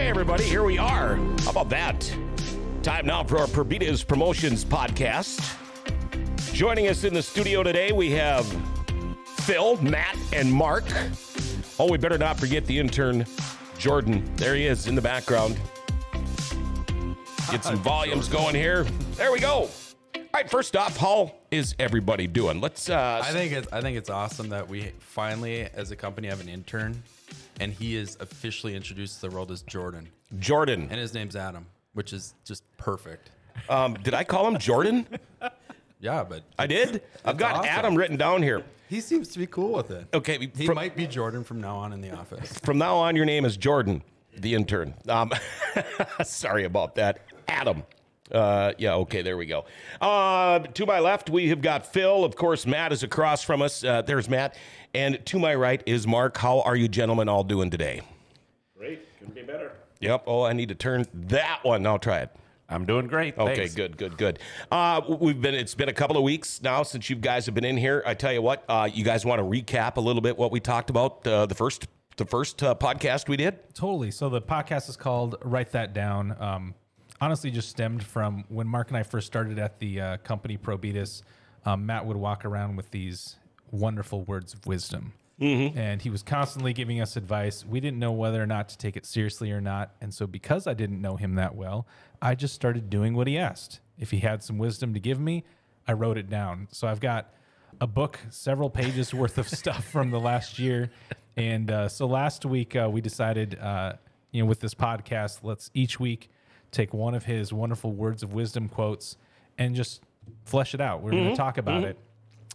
Hey, everybody, here we are. How about that? Time now for our Perbita's Promotions podcast. Joining us in the studio today, we have Phil, Matt, and Mark. Oh, we better not forget the intern, Jordan. There he is in the background. Get some volumes going here. There we go. All right, first off, how is everybody doing? Let's. I think it's awesome that we finally, as a company, have an intern, and he is officially introduced to the world as Jordan. Jordan, and his name's Adam, which is just perfect. Did I call him Jordan? Yeah, but I did. I've got awesome. Adam written down here. He seems to be cool with it. Okay, he might be Jordan from now on in the office. From now on, your name is Jordan, the intern. Sorry about that, Adam. Yeah, okay, there we go. To my left, we have got Phil. Of course, Matt is across from us. There's Matt. And to my right is Mark. How are you gentlemen all doing today? Great. Couldn't be better. Yep. Oh, I need to turn that one. I'll try it. I'm doing great. Okay, Thanks. good. It's been a couple of weeks now since you guys have been in here. I tell you what, you guys want to recap a little bit what we talked about the first podcast we did? Totally. So the podcast is called Write That Down. Honestly, just stemmed from when Mark and I first started at the company Probitas. Matt would walk around with these wonderful words of wisdom. Mm-hmm. And he was constantly giving us advice. We didn't know whether or not to take it seriously or not. And so because I didn't know him that well, I just started doing what he asked. If he had some wisdom to give me, I wrote it down. So I've got a book, several pages worth of stuff from the last year. And so last week we decided, with this podcast, let's each week take one of his wonderful words of wisdom quotes and just flesh it out. We're going to talk about it.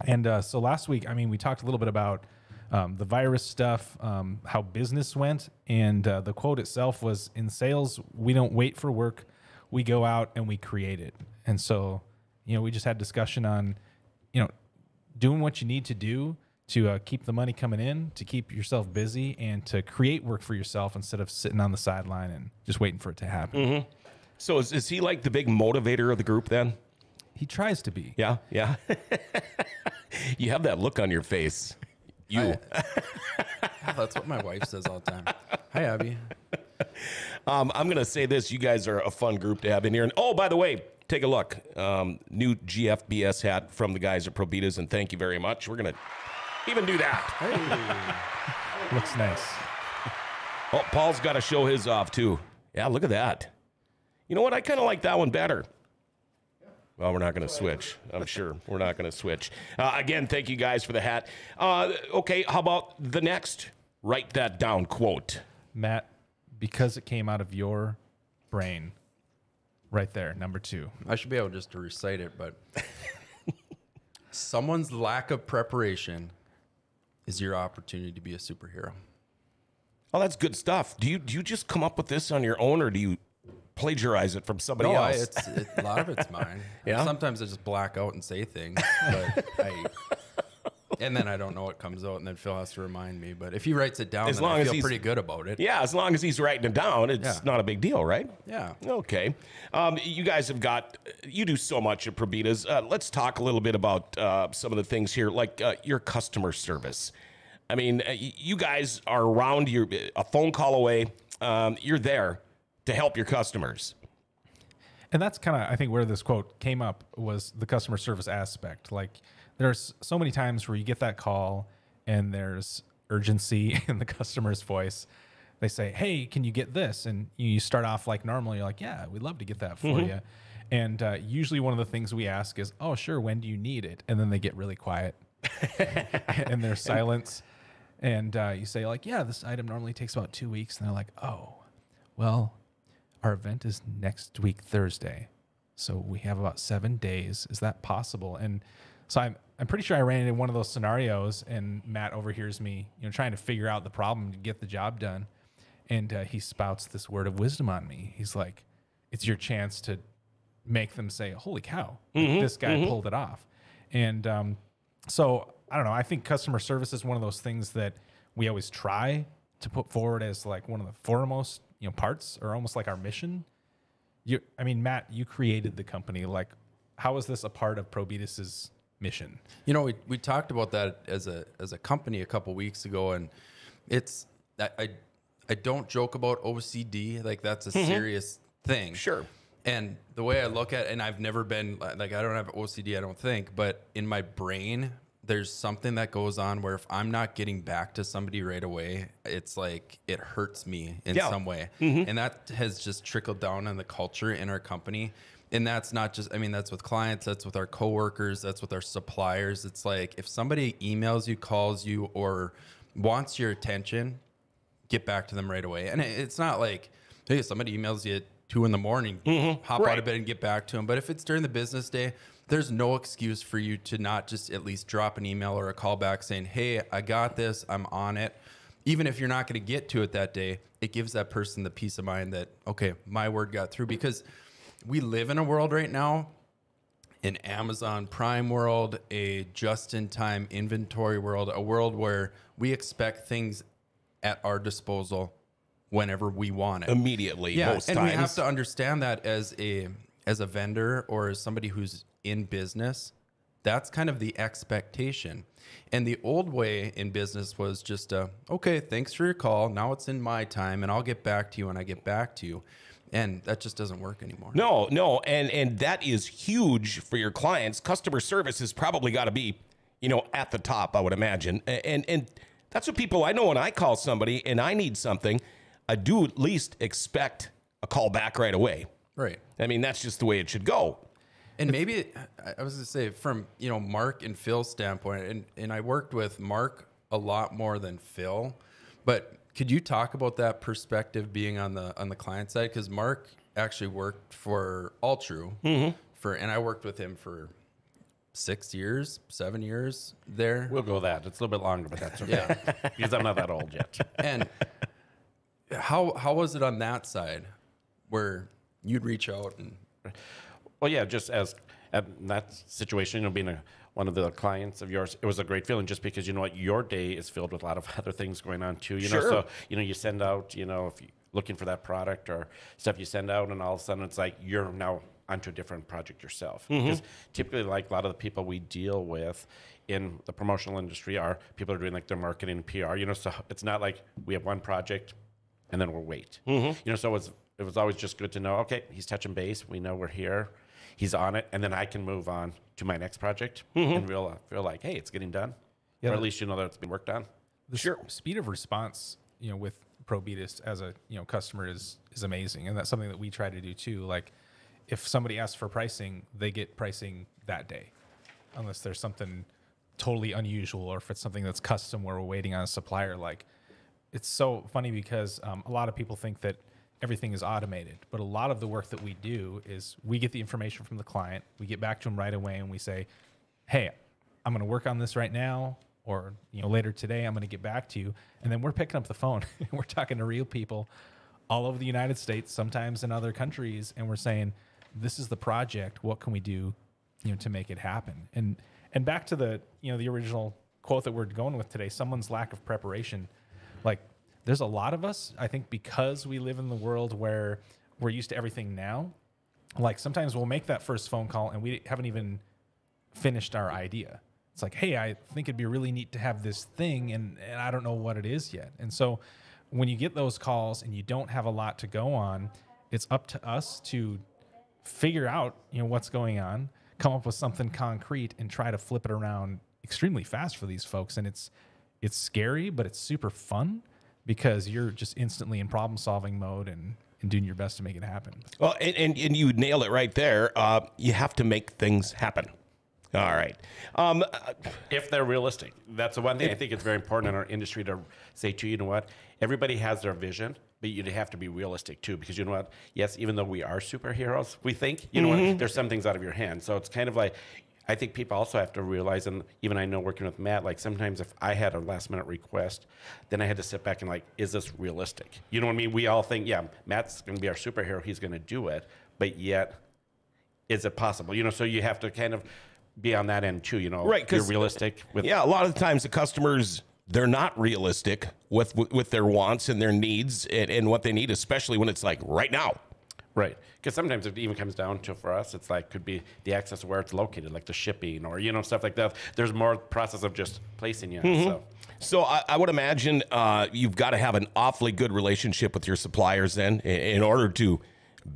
And so last week, we talked a little bit about the virus stuff, how business went. And the quote itself was, in sales, we don't wait for work. We go out and we create it. And so, we just had discussion on, doing what you need to do to keep the money coming in, to keep yourself busy, and to create work for yourself instead of sitting on the sideline and just waiting for it to happen. Mm-hmm. So is he like the big motivator of the group then? He tries to be. Yeah. You have that look on your face. That's what my wife says all the time. Hi, Abby. I'm going to say this. You guys are a fun group to have in here. And oh, by the way, take a look. New GFBS hat from the guys at Probitas, and thank you very much. We're going to even do that. Hey. Looks nice. Oh, Paul's got to show his off, too. Yeah, look at that. You know what? I kind of like that one better. Well, we're not going to switch. I'm sure we're not going to switch. Again, thank you guys for the hat. Okay, how about the next Write That Down quote? Matt, because it came out of your brain, right there, number 2. I should be able just to recite it, but someone's lack of preparation is your opportunity to be a superhero. Oh, that's good stuff. Do you just come up with this on your own, or do you plagiarize it from somebody else? A lot of it's mine. Yeah? Sometimes I just black out and say things, and then I don't know what comes out, and then Phil has to remind me. But if he writes it down, then I feel pretty good about it. Yeah, as long as he's writing it down, it's not a big deal, right? Yeah. Okay. You guys you do so much at Probitas. Let's talk a little bit about some of the things here, like your customer service. You guys are around. You're a phone call away. You're there to help your customers. And that's kind of, I think, where this quote came up, was the customer service aspect. Like, there's so many times where you get that call and there's urgency in the customer's voice. They say, hey, can you get this? And you start off like normal. You're like, yeah, we'd love to get that for you. And usually one of the things we ask is, oh, sure, when do you need it? And then they get really quiet and there's silence. And you say, like, yeah, this item normally takes about 2 weeks. And they're like, oh, well, our event is next week, Thursday. So we have about 7 days. Is that possible? And so I'm pretty sure I ran into one of those scenarios, and Matt overhears me, trying to figure out the problem to get the job done. And he spouts this word of wisdom on me. He's like, it's your chance to make them say, holy cow, this guy pulled it off. And so I don't know. I think customer service is one of those things that we always try to put forward as like one of the foremost parts, or almost like our mission. Matt, you created the company. Like, how is this a part of Probitas's mission? We talked about that as a company a couple weeks ago, and I I don't joke about OCD. Like that's a serious thing. Sure. And the way I look at it, and I've never been like, I don't have OCD, I don't think, but in my brain, there's something that goes on where if I'm not getting back to somebody right away, it's like it hurts me in some way. And that has just trickled down on the culture in our company. And that's not just, I mean, that's with clients, that's with our coworkers, that's with our suppliers. It's like if somebody emails you, calls you, or wants your attention, get back to them right away. And it's not like, hey, somebody emails you at 2 a.m, hop out of bed and get back to them. But if it's during the business day, there's no excuse for you to not just at least drop an email or a call back saying, hey, I got this, I'm on it. Even if you're not going to get to it that day, it gives that person the peace of mind that, okay, my word got through. Because we live in a world right now, an Amazon Prime world, a just-in-time inventory world, a world where we expect things at our disposal whenever we want it. Immediately, most and times. we have to understand that as a vendor or as somebody who's in business, that's kind of the expectation. And the old way in business was just, okay, thanks for your call. Now it's in my time, and I'll get back to you when I get back to you. And that just doesn't work anymore. No, and that is huge for your clients. Customer service has probably got to be, at the top, I would imagine. And that's what people, I know when I call somebody and I need something, I do at least expect a call back right away. Right. I mean, that's just the way it should go. And maybe I was going to say from, Mark and Phil's standpoint, and I worked with Mark a lot more than Phil, but could you talk about that perspective being on the client side? Because Mark actually worked for Altru and I worked with him for 7 years there. We'll go that. It's a little bit longer, but that's okay. Because I'm not that old yet. And how was it on that side where you'd reach out and... Well, yeah, just as at that situation, being one of the clients of yours, it was a great feeling just because, your day is filled with a lot of other things going on too, Sure. So, you send out, if you're looking for that product or stuff you send out, and all of a sudden it's like you're now onto a different project yourself. Because typically, like a lot of the people we deal with in the promotional industry are people are doing like their marketing and PR, so it's not like we have one project and then we'll wait. So it was always just good to know, okay, he's touching base. We know we're here. He's on it. And then I can move on to my next project and feel like, hey, it's getting done. Yeah, or at least that it's been worked on. The speed of response, with ProBeatus as a customer is amazing. And that's something that we try to do too. Like if somebody asks for pricing, they get pricing that day. Unless there's something totally unusual or if it's something that's custom where we're waiting on a supplier. Like it's so funny because a lot of people think that everything is automated, but a lot of the work that we do is we get the information from the client, we get back to them right away, and we say, hey, I'm going to work on this right now, or later today I'm going to get back to you. And then we're picking up the phone and we're talking to real people all over the United States, sometimes in other countries, and we're saying, this is the project, what can we do to make it happen? And back to the the original quote that we're going with today, someone's lack of preparation. Like there's a lot of us, I think, because we live in the world where we're used to everything now. Like sometimes we'll make that first phone call and we haven't even finished our idea. It's like, hey, I think it'd be really neat to have this thing and I don't know what it is yet. And so when you get those calls and you don't have a lot to go on, it's up to us to figure out, what's going on, come up with something concrete and try to flip it around extremely fast for these folks. And it's scary, but it's super fun, because you're just instantly in problem solving mode and doing your best to make it happen. Well, and you nail it right there. You have to make things happen. All right. If they're realistic. That's the one thing I think it's very important in our industry to say to you, what? Everybody has their vision, but you have to be realistic too, because what? Yes, even though we are superheroes, we think, what? There's some things out of your hands. So it's kind of like, I think people also have to realize, and even I know working with Matt, like sometimes if I had a last minute request, then I had to sit back and like, is this realistic? You know what I mean? We all think, yeah, Matt's going to be our superhero. He's going to do it. But yet, is it possible? So you have to kind of be on that end too, right? You're realistic. A lot of the times the customers, they're not realistic with their wants and their needs and what they need, especially when it's like right now. Right. Because sometimes it even comes down to, for us, it's like, could be the access to where it's located, like the shipping or, stuff like that. There's more process of just placing you. So I would imagine you've got to have an awfully good relationship with your suppliers then in order to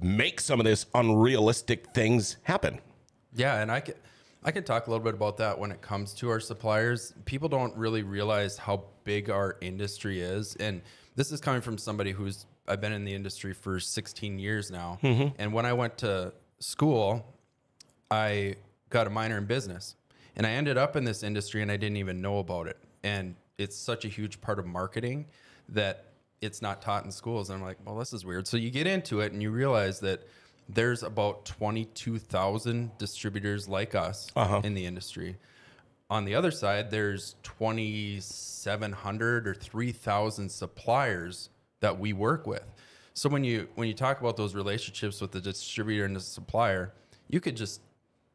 make some of this unrealistic things happen. Yeah, and I can talk a little bit about that when it comes to our suppliers. People don't really realize how big our industry is. And this is coming from somebody I've been in the industry for 16 years now. And when I went to school, I got a minor in business. And I ended up in this industry and I didn't even know about it. And it's such a huge part of marketing that it's not taught in schools. And I'm like, well, this is weird. So you get into it and you realize that there's about 22,000 distributors like us in the industry. On the other side, there's 2,700 or 3,000 suppliers that we work with. So when you talk about those relationships with the distributor and the supplier, you could just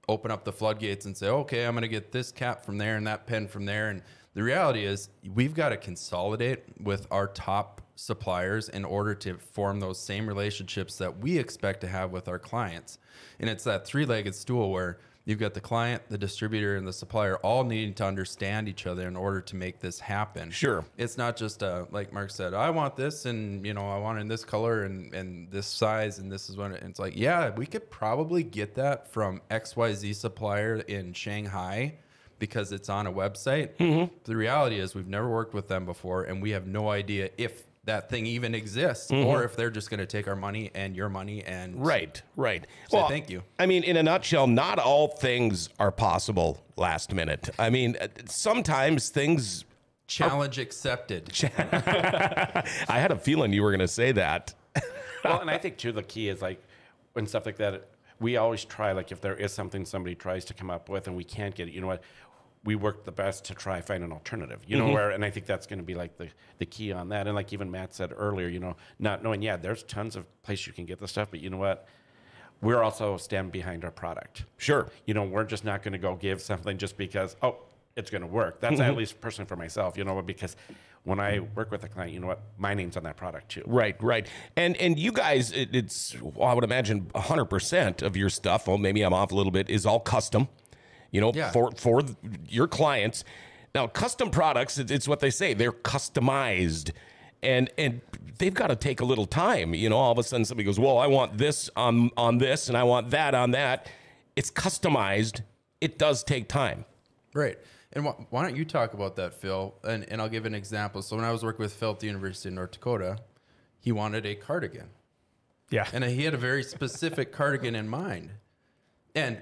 open up the floodgates and say, okay, I'm going to get this cap from there and that pen from there. And the reality is we've got to consolidate with our top suppliers in order to form those same relationships that we expect to have with our clients. And it's that three-legged stool where you've got the client, the distributor, and the supplier all needing to understand each other in order to make this happen. Sure. It's not just, like Mark said, I want this and, I want it in this color and this size and this is what it's like, yeah, we could probably get that from XYZ supplier in Shanghai because it's on a website. The reality is we've never worked with them before and we have no idea if that thing even exists or if they're just going to take our money and your money and right. Say thank you. I mean, in a nutshell, not all things are possible last minute. I mean, sometimes things challenge accepted. I had a feeling you were going to say that. Well, and I think too, the key is like when stuff like that, we always try, like if there is something somebody tries to come up with and we can't get it, you know what? We work the best to try find an alternative, and I think that's going to be like the key on that. And like even Matt said earlier, not knowing, there's tons of places you can get the stuff, but you know what? We're also stand behind our product. Sure. We're just not going to go give something just because, it's going to work. That's at least personally for myself, because when I work with a client, you know what? My name's on that product too. Right. And you guys, it's, I would imagine 100% of your stuff, well, maybe I'm off a little bit, is all custom. For your clients. Now, custom products, it's what they say. They're customized. And they've got to take a little time. All of a sudden somebody goes, well, I want this on this and I want that on that. It's customized. It does take time. Right. And why don't you talk about that, Phil? And I'll give an example. So when I was working with Phil at the University of North Dakota, he wanted a cardigan. Yeah. And he had a very specific cardigan in mind. And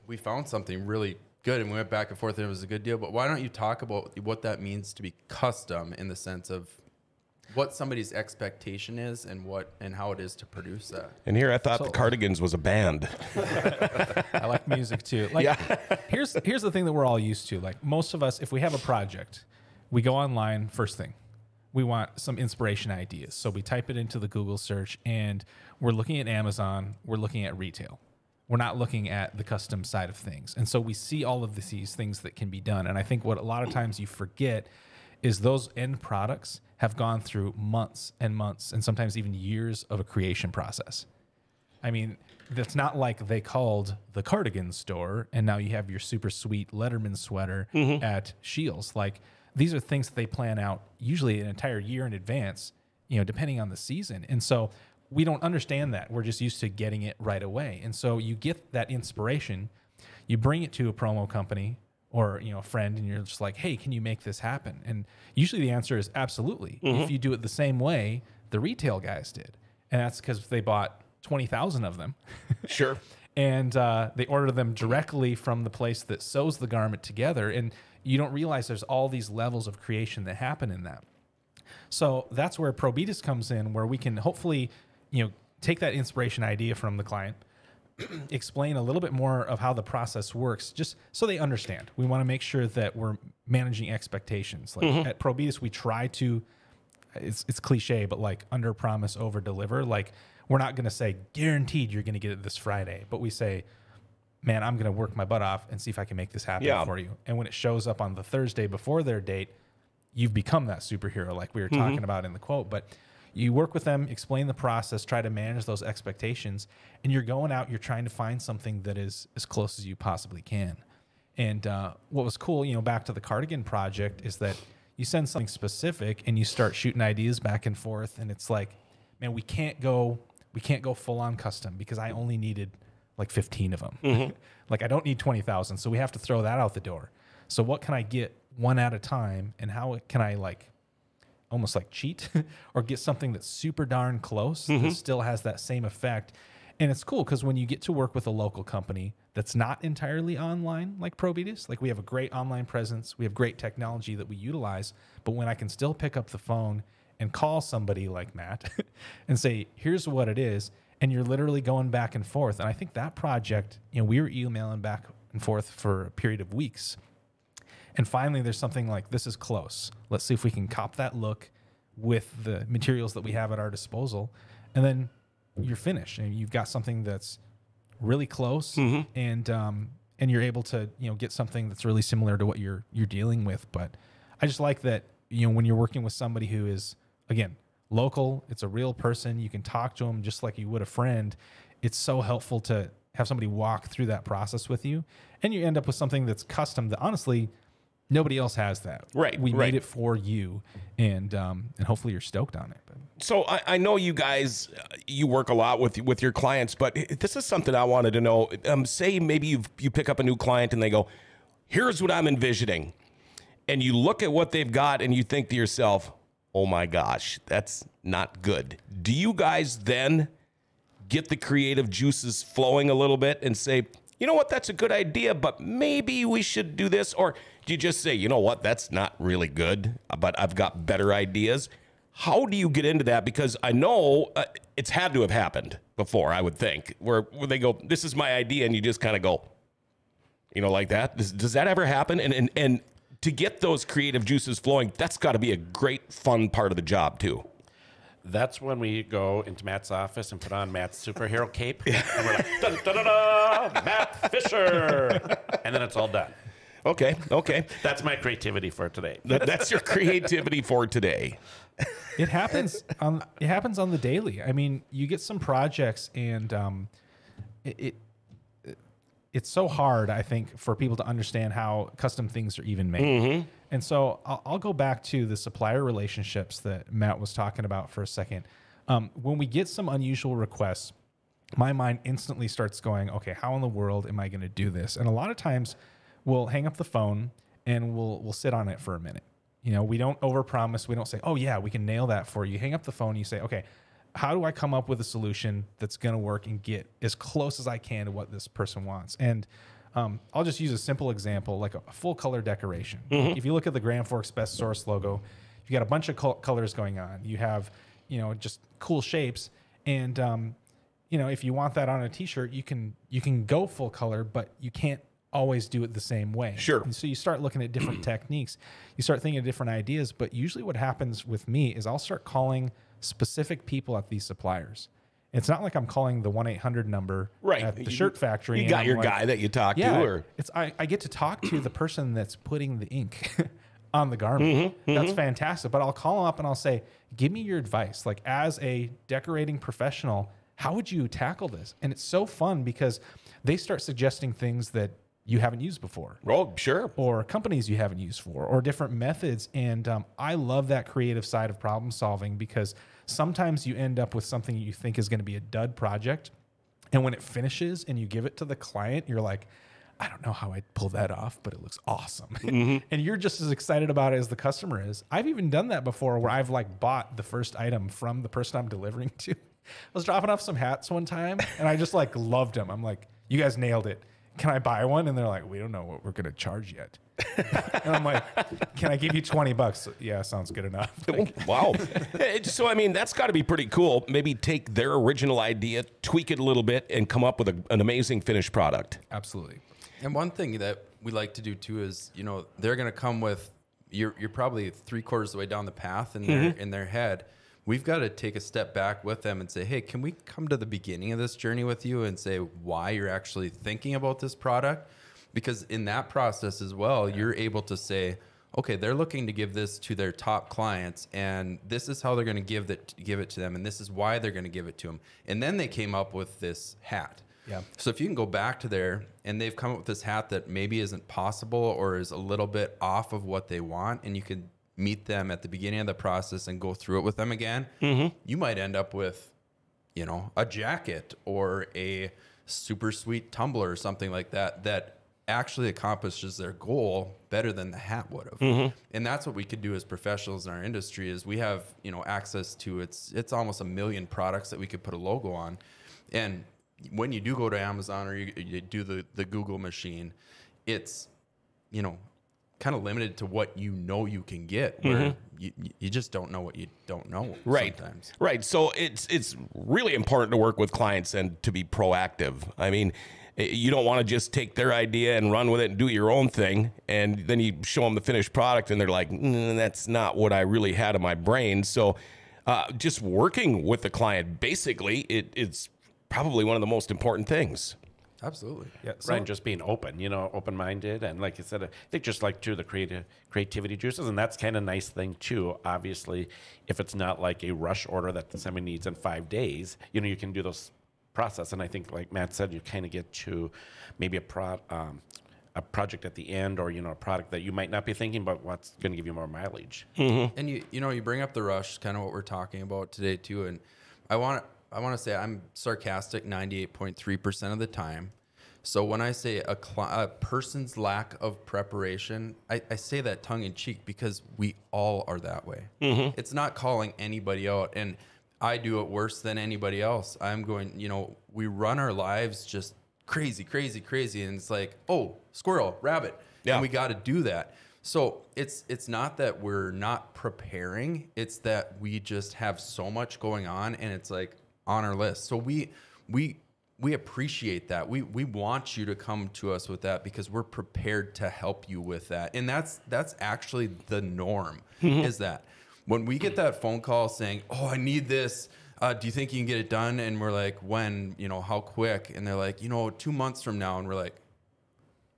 we found something really good and we went back and forth and it was a good deal. But why don't you talk about what that means to be custom in the sense of what somebody's expectation is and how it is to produce that? And here I thought the Cardigans was a band. I like music too. Here's the thing that we're all used to. Like most of us, if we have a project, we go online first thing. We want some inspiration ideas. So we type it into the Google search and we're looking at Amazon, we're looking at retail. We're not looking at the custom side of things. And so we see all of these things that can be done. And I think what a lot of times you forget is those end products have gone through months and months and sometimes even years of a creation process. I mean, it's not like they called the cardigan store and now you have your super sweet Letterman sweater at Shields. Like these are things that they plan out usually an entire year in advance, depending on the season. And so we don't understand that. We're just used to getting it right away. And so you get that inspiration, you bring it to a promo company or, a friend and you're just like, hey, can you make this happen? And usually the answer is absolutely. If you do it the same way the retail guys did. And that's because they bought 20,000 of them. Sure. And they order them directly from the place that sews the garment together. And you don't realize there's all these levels of creation that happen in that. So that's where Probetus comes in, where we can hopefully take that inspiration idea from the client, explain a little bit more of how the process works, just so they understand. We want to make sure that we're managing expectations. Like at Probetus, we try to, it's cliche, but like under promise, over deliver. Like we're not going to say guaranteed you're going to get it this Friday, but we say, man, I'm going to work my butt off and see if I can make this happen for you. And when it shows up on the Thursday before their date, you've become that superhero like we were talking about in the quote. But you work with them, explain the process, try to manage those expectations, and you're going out, you're trying to find something that is as close as you possibly can. And what was cool, back to the cardigan project, is that you send something specific and you start shooting ideas back and forth, and it's like, man, we can't go full on custom because I only needed like 15 of them. Like, I don't need 20,000, so we have to throw that out the door. So what can I get one at a time, and how can I almost like cheat or get something that's super darn close that still has that same effect? And it's cool because when you get to work with a local company that's not entirely online like ProBeatus, like we have a great online presence, we have great technology that we utilize, but when I can still pick up the phone and call somebody like Matt and say, here's what it is, and you're literally going back and forth. And I think that project, we were emailing back and forth for a period of weeks. And finally, there's something like, this is close. Let's see if we can cop that look with the materials that we have at our disposal. And then you're finished, and you've got something that's really close, and you're able to get something that's really similar to what you're dealing with. But I just like that when you're working with somebody who is, again, local, it's a real person, you can talk to them just like you would a friend. It's so helpful to have somebody walk through that process with you, and you end up with something that's custom that honestly nobody else has that. Right. We made it for you, and hopefully you're stoked on it. But. So I know you guys, you work a lot with your clients, but this is something I wanted to know. Say maybe you pick up a new client and they go, here's what I'm envisioning. And you look at what they've got and you think to yourself, oh my gosh, that's not good. Do you guys then get the creative juices flowing a little bit and say, you know what, that's a good idea, but maybe we should do this? Or do you just say, you know what, that's not really good, but I've got better ideas? How do you get into that? Because I know it's had to have happened before, I would think, where they go, this is my idea, and you just kind of go, like that. Does that ever happen? And to get those creative juices flowing, that's got to be a great, fun part of the job, too. That's when we go into Matt's office and put on Matt's superhero cape. And we're like, da-da-da-da, Matt Fisher. And then it's all done. Okay. That's my creativity for today. That's your creativity for today. It happens on the daily. I mean, you get some projects, and it's so hard, I think, for people to understand how custom things are even made. And so I'll go back to the supplier relationships that Matt was talking about for a second. When we get some unusual requests, my mind instantly starts going, okay, how in the world am I going to do this? And a lot of times we'll hang up the phone and we'll sit on it for a minute. We don't overpromise. We don't say, oh yeah, we can nail that for you. Hang up the phone and you say, okay, how do I come up with a solution that's going to work and get as close as I can to what this person wants? And I'll just use a simple example, like a full color decoration. If you look at the Grand Forks Best Source logo, you got a bunch of colors going on. You have, just cool shapes. And, if you want that on a t-shirt, you can go full color, but you can't always do it the same way. Sure. And so you start looking at different techniques. You start thinking of different ideas. But usually what happens with me is I'll start calling specific people at these suppliers. It's not like I'm calling the 1-800 number at the shirt factory. You got your guy that you talk to, or I get to talk to the person that's putting the ink on the garment. That's fantastic. But I'll call them up and I'll say, give me your advice. Like, as a decorating professional, how would you tackle this? And it's so fun because they start suggesting things that you haven't used before. Oh, sure. Or companies you haven't used for, or different methods. And I love that creative side of problem solving, because sometimes you end up with something you think is going to be a dud project. And when it finishes and you give it to the client, you're like, I don't know how I'd pull that off, but it looks awesome. And you're just as excited about it as the customer is. I've even done that before, where I've bought the first item from the person I'm delivering to. I was dropping off some hats one time and I just loved them. I'm like, you guys nailed it. Can I buy one? And they're like, we don't know what we're going to charge yet. And I'm like, can I give you $20? Yeah, sounds good enough. Wow. So, I mean, that's got to be pretty cool. Maybe take their original idea, tweak it a little bit, and come up with an amazing finished product. Absolutely. And one thing that we like to do too is, they're going to come with, you're probably 3/4 of the way down the path in their head. We've got to take a step back with them and say, hey, can we come to the beginning of this journey with you and say why you're actually thinking about this product? Because in that process as well, you're able to say, okay, they're looking to give this to their top clients, and this is how they're going to give it to them, and this is why they're going to give it to them. And then they came up with this hat. Yeah. So if you can go back to there, and they've come up with this hat that maybe isn't possible or is a little bit off of what they want, and you could meet them at the beginning of the process and go through it with them again, you might end up with, you know, a jacket or a super sweet tumbler or something like that that actually accomplishes their goal better than the hat would have. And that's what we could do as professionals in our industry is we have, you know, access to it's almost 1 million products that we could put a logo on. And when you do go to Amazon or you do the Google machine, it's, you know, kind of limited to what you know you can get, where you just don't know what you don't know sometimes. Right. So it's really important to work with clients and to be proactive. I mean, you don't want to just take their idea and run with it and do your own thing, and then you show them the finished product and they're like, that's not what I really had in my brain. So just working with the client, basically, it's probably one of the most important things. Absolutely. Yeah, so, right, just being open, you know, open-minded. And like I said, I think just like too, the creativity juices. And that's kind of a nice thing too. Obviously, if it's not like a rush order that somebody needs in 5 days, you know, you can do those process. And I think like Matt said, you kind of get to maybe a project at the end, or, you know, a product that you might not be thinking about what's going to give you more mileage. And you know, you bring up the rush, kind of what we're talking about today too. And I want to say I'm sarcastic 98.3% of the time. So when I say a person's lack of preparation, I say that tongue in cheek because we all are that way. It's not calling anybody out. And I do it worse than anybody else. I'm going, you know, we run our lives just crazy. And it's like, oh, squirrel, rabbit. Yeah. And we got to do that. So it's not that we're not preparing. It's that we just have so much going on, and it's like on our list. So we appreciate that. We want you to come to us with that because we're prepared to help you with that. And that's actually the norm, is that when we get that phone call saying, oh, I need this, do you think you can get it done? And we're like, when, you know, how quick? And they're like, you know, 2 months from now. And we're like,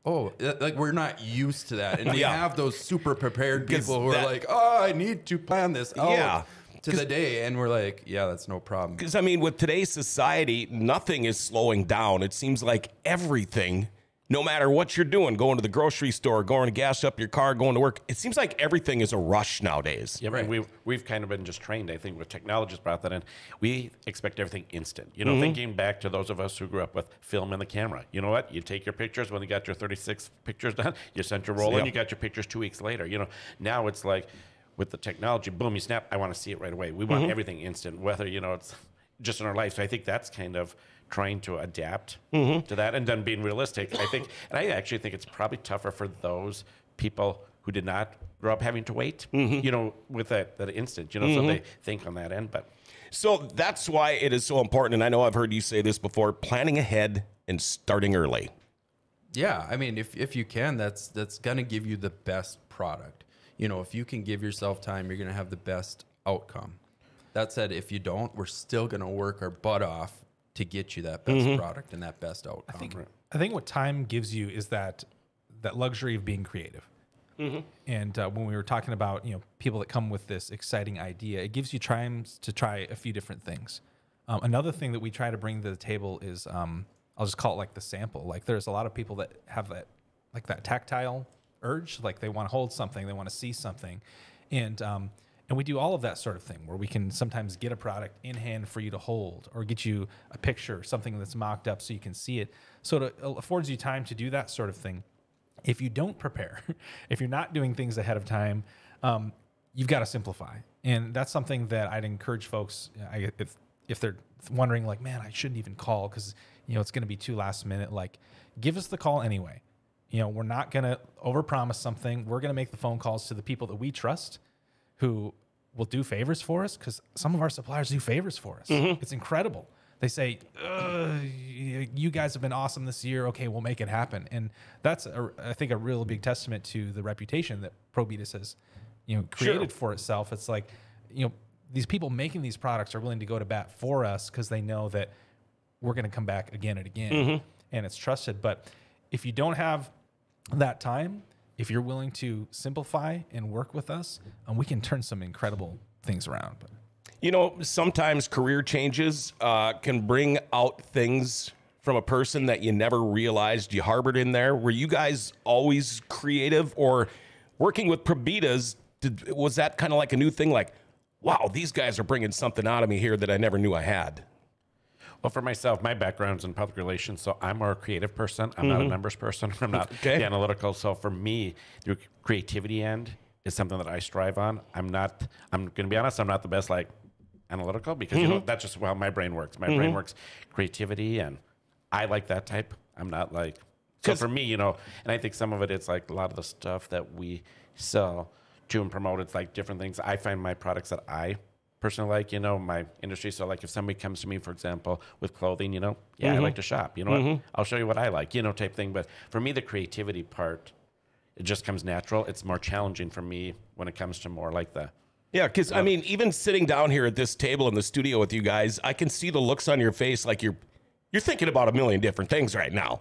oh, like we're not used to that. And we have those super prepared people who are like, oh, I need to plan this out to the day. And we're like, yeah, that's no problem. Because, I mean, with today's society, nothing is slowing down. It seems like everything, no matter what you're doing, going to the grocery store, going to gas up your car, going to work, it seems like everything is a rush nowadays. Yeah, right. We've kind of been just trained, I think, with technologists brought that in. We expect everything instant. You know, thinking back to those of us who grew up with film and the camera. You know what? You take your pictures when you got your 36 pictures done, you sent your roll in, you got your pictures 2 weeks later. You know, now it's like with the technology, boom, you snap, I want to see it right away. We want everything instant, whether, you know, it's just in our life. So I think that's kind of trying to adapt to that, and then being realistic. I think, and I actually think it's probably tougher for those people who did not grow up having to wait, you know, with that instant, you know, so they think on that end. But so that's why it is so important. And I know I've heard you say this before, planning ahead and starting early. Yeah. I mean, if you can, that's going to give you the best product. You know, if you can give yourself time, you're going to have the best outcome. That said, if you don't, we're still going to work our butt off to get you that best product and that best outcome. I think what time gives you is that luxury of being creative. And when we were talking about, you know, people that come with this exciting idea, it gives you time to try a few different things. Another thing that we try to bring to the table is, I'll just call it like the sample. Like there's a lot of people that have that tactile urge, like they want to hold something, they want to see something. And we do all of that sort of thing where we can sometimes get a product in hand for you to hold, or get you a picture, something that's mocked up so you can see it. So it affords you time to do that sort of thing. If you don't prepare, if you're not doing things ahead of time, you've got to simplify. And that's something that I'd encourage folks, if they're wondering like, man, I shouldn't even call because, you know, it's going to be too last minute. Like, give us the call anyway. You know, we're not going to overpromise something. We're going to make the phone calls to the people that we trust, who will do favors for us, because some of our suppliers do favors for us. It's incredible. They say, you guys have been awesome this year. Okay, we'll make it happen. And that's, I think, a real big testament to the reputation that Probetus has, you know, created for itself. It's like, you know, these people making these products are willing to go to bat for us because they know that we're going to come back again and again, and it's trusted. But if you don't have that time, if you're willing to simplify and work with us, we can turn some incredible things around. But You know, sometimes career changes can bring out things from a person that you never realized you harbored in there. Were you guys always creative, or working with Probitas, was that kind of like a new thing? Like, wow, these guys are bringing something out of me here that I never knew I had. Well, for myself, my background's in public relations, so I'm more a creative person. I'm not a numbers person. I'm not the analytical. So for me, the creativity end is something that I strive on. I'm going to be honest, I'm not the best like analytical, because you know that's just how my brain works. My brain works creativity, and I like that type. I'm not like, so for me, you know, and I think some of it's like a lot of the stuff that we sell to and promote, it's like different things. I find my products that I personally like, you know, my industry. So like if somebody comes to me, for example, with clothing, you know, I like to shop, you know what, I'll show you what I like, you know, type thing. But for me, the creativity part, it just comes natural. It's more challenging for me when it comes to more like the, Yeah, because I mean, even sitting down here at this table in the studio with you guys, I can see the looks on your face like you're thinking about a million different things right now.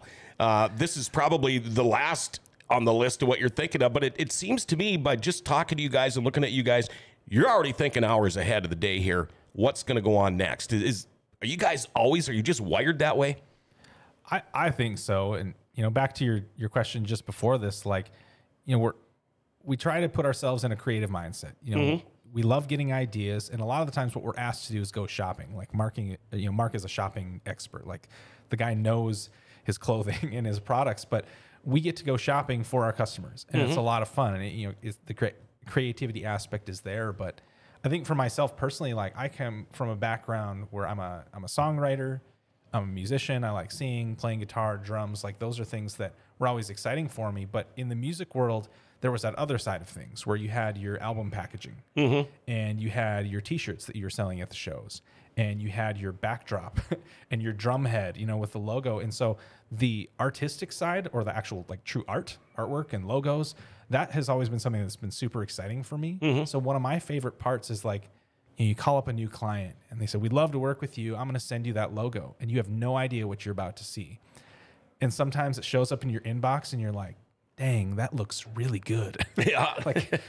This is probably the last on the list of what you're thinking of, but it seems to me, by just talking to you guys and looking at you guys, you're already thinking hours ahead of the day here. What's going to go on next? Are you guys always, are you just wired that way? I think so. And, you know, back to your question just before this, like, you know, we try to put ourselves in a creative mindset. You know, we love getting ideas, and a lot of the times what we're asked to do is go shopping. Like Mark is a shopping expert. Like, the guy knows his clothing and his products, but we get to go shopping for our customers, and it's a lot of fun. And you know, the creativity aspect is there. But I think for myself personally, like, I come from a background where I'm a songwriter, I'm a musician. I like singing, playing guitar, drums. Like, those are things that were always exciting for me. But in the music world, there was that other side of things where you had your album packaging, and you had your T-shirts that you were selling at the shows, and you had your backdrop and your drum head, you know, with the logo. And so the artistic side, or the actual like true artwork and logos, that has always been something that's been super exciting for me. So one of my favorite parts is like, you call up a new client and they say, we'd love to work with you. I'm going to send you that logo, and you have no idea what you're about to see. And sometimes it shows up in your inbox and you're like, dang, that looks really good. Yeah. Like,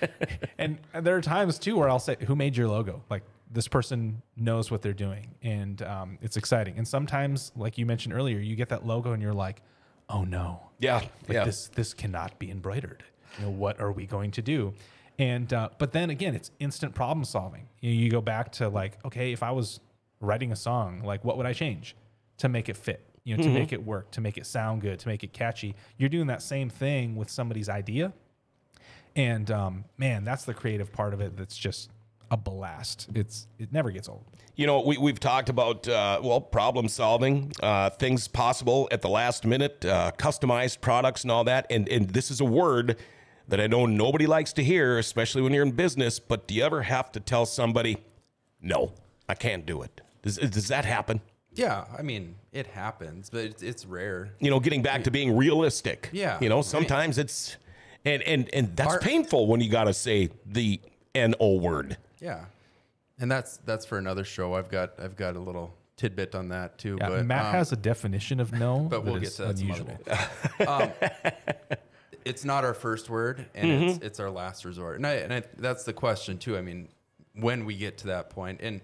and there are times too where I'll say, who made your logo? Like, this person knows what they're doing, and it's exciting. And sometimes, like you mentioned earlier, you get that logo and you're like, oh no. Yeah. Like, this cannot be embroidered. You know, what are we going to do? And, but then again, it's instant problem solving. You go back to like, okay, if I was writing a song, like, what would I change to make it fit? You know, to make it work, to make it sound good, to make it catchy. You're doing that same thing with somebody's idea. And man, that's the creative part of it. That's just a blast. It never gets old. You know, we've talked about, problem solving, things possible at the last minute, customized products and all that. And this is a word that I know nobody likes to hear, especially when you're in business. But do you ever have to tell somebody, no, I can't do it? Does that happen? Yeah, I mean, it happens, but it's rare. You know, getting back to being realistic. Yeah. You know, sometimes it's, and that's painful when you got to say the N-O word. Yeah. And that's for another show. I've got a little tidbit on that too. Yeah, but Matt has a definition of no, but we'll get to that some other day. It's not our first word, and it's our last resort. And that's the question too. I mean, when we get to that point, and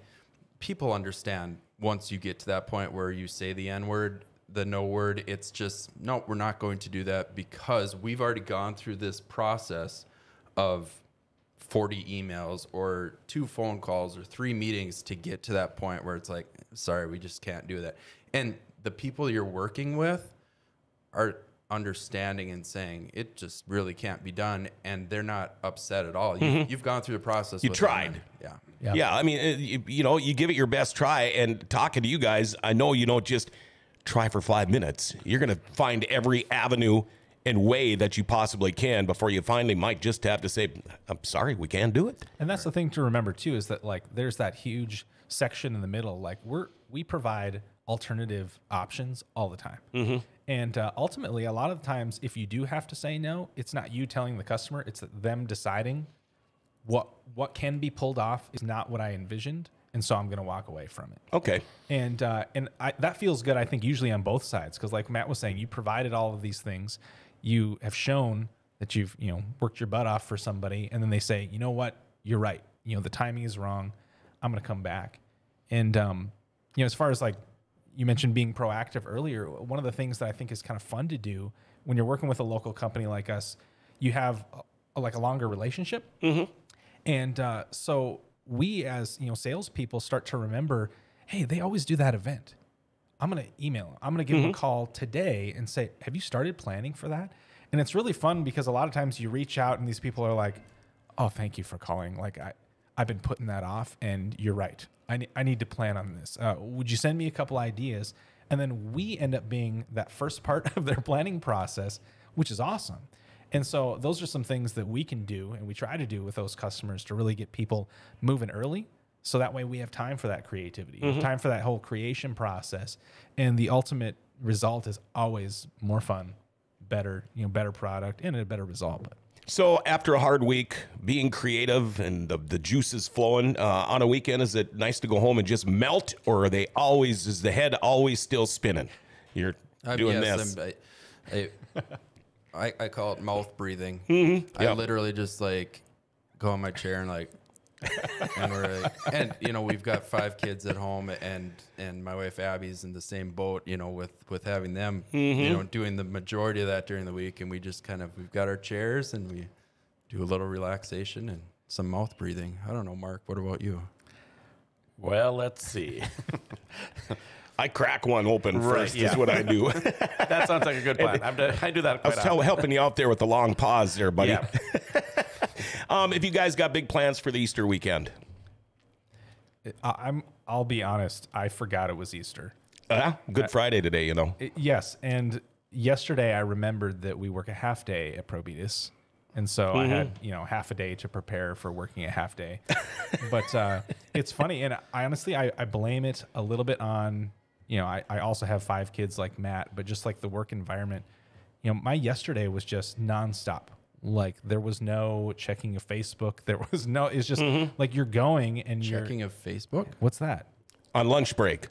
people understand once you get to that point where you say the N word, the no word, it's just, no, we're not going to do that, because we've already gone through this process of 40 emails or 2 phone calls or 3 meetings to get to that point where it's like, sorry, we just can't do that. And the people you're working with are understanding and saying it just really can't be done, and they're not upset at all. You've gone through the process. You tried. Yeah. I mean, you give it your best try. And talking to you guys, I know you don't just try for 5 minutes. You're going to find every avenue and way that you possibly can before you finally might just have to say, I'm sorry, we can't do it. And that's the thing to remember too, is that like there's that huge section in the middle. Like we provide alternative options all the time. And ultimately, a lot of the times, if you do have to say no, it's not you telling the customer, it's them deciding what can be pulled off is not what I envisioned, and so I'm going to walk away from it. Okay. And that feels good, I think, usually on both sides, because like Matt was saying, you provided all of these things. You have shown that you've, worked your butt off for somebody, and then they say, you know what, you're right. The timing is wrong. I'm going to come back. And, as far as like you mentioned being proactive earlier, one of the things that I think is kind of fun to do when you're working with a local company like us, you have a longer relationship. Mm-hmm. And so we as, salespeople start to remember, hey, they always do that event. I'm going to email them. I'm going to give them a call today and say, have you started planning for that? And it's really fun because a lot of times you reach out and these people are like, oh, thank you for calling. Like I've been putting that off, and you're right. I need to plan on this. Would you send me a couple ideas? And then we end up being that first part of their planning process, which is awesome. And so those are some things that we can do and we try to do with those customers to really get people moving early. So that way we have time for that creativity, time for that whole creation process. And the ultimate result is always more fun, better, better product and a better result. So after a hard week, being creative and the juice is flowing on a weekend, is it nice to go home and just melt, or are they always, is the head always still spinning? You're doing this. I call it mouth breathing. Mm-hmm. I literally just like go on my chair and like, and we're like, and we've got 5 kids at home, and my wife Abby's in the same boat, with having them, doing the majority of that during the week, and we just we've got our chairs and we do a little relaxation and some mouth breathing. I don't know, Mark, what about you? Well, let's see. I crack one open first is what I do. That sounds like a good plan. I do that quite I was helping you out there with the long pause there, buddy. Yeah. If you guys got big plans for the Easter weekend? I'll be honest, I forgot it was Easter. Good Friday today, Yes, and yesterday I remembered that we work a half day at Probitas. And so I had, half a day to prepare for working a half day. But it's funny, and I honestly, I blame it a little bit on, I also have 5 kids like Matt, but just like the work environment, my yesterday was just nonstop. Like there was no checking of Facebook. There was no, it's just like you're going and Checking of Facebook? What's that? On lunch break.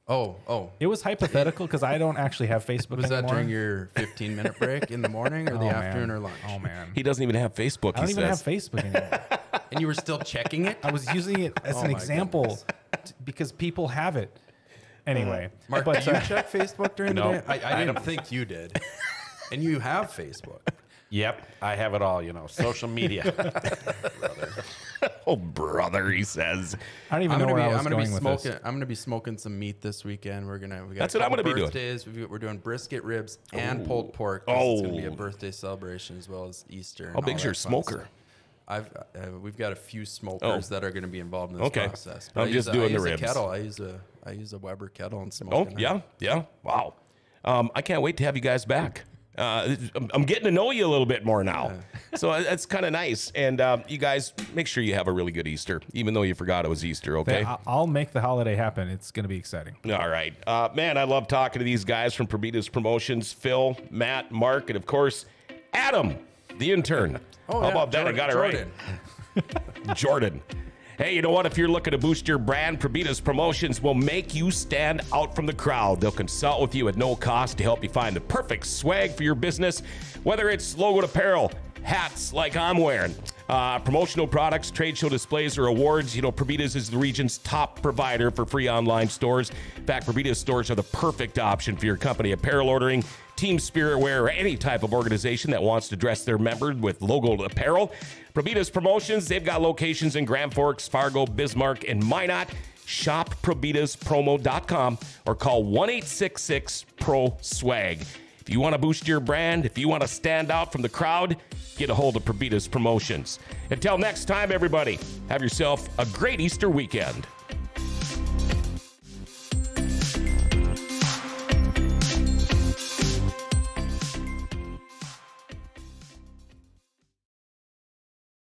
Oh. It was hypothetical because I don't actually have Facebook Was anymore. that during your 15-minute break in the morning or the afternoon or lunch? Oh, man. He doesn't even have Facebook, I don't even have Facebook anymore. And you were still checking it? I was using it as an example because people have it. Anyway. Mark, do you check Facebook during the No, day? I didn't think you did. And you have Facebook. Yep, I have it all, social media. Oh, brother, he says. I don't even know where I was going with this. I'm gonna be smoking some meat this weekend. That's what I'm gonna be doing. Birthdays. We're doing brisket, ribs, and pulled pork. It's gonna be a birthday celebration as well as Easter. How big's your smoker? We've got a few smokers that are going to be involved in this process. But I'm just doing the ribs. Kettle. I use a Weber kettle and smoke. Oh yeah. Wow. I can't wait to have you guys back. I'm getting to know you a little bit more now. So that's kind of nice. And you guys, make sure you have a really good Easter, even though you forgot it was Easter, okay? I'll make the holiday happen. It's going to be exciting. All right. Man, I love talking to these guys from Probitas Promotions, Phil, Matt, Mark, and of course, Adam, the intern. Oh, how about that? I got it right. Jordan. Hey, you know what? If you're looking to boost your brand, Probitas Promotions will make you stand out from the crowd. They'll consult with you at no cost to help you find the perfect swag for your business, whether it's logoed apparel, hats like I'm wearing, promotional products, trade show displays, or awards. Probitas is the region's top provider for free online stores. In fact, Probitas stores are the perfect option for your company apparel ordering, team spirit wear, or any type of organization that wants to dress their members with logoed apparel. Probitas Promotions, they've got locations in Grand Forks, Fargo, Bismarck, and Minot. Shop ProbitasPromo.com or call 1-866-PRO-SWAG. If you want to boost your brand, if you want to stand out from the crowd, get a hold of Probitas Promotions. Until next time, everybody, have yourself a great Easter weekend.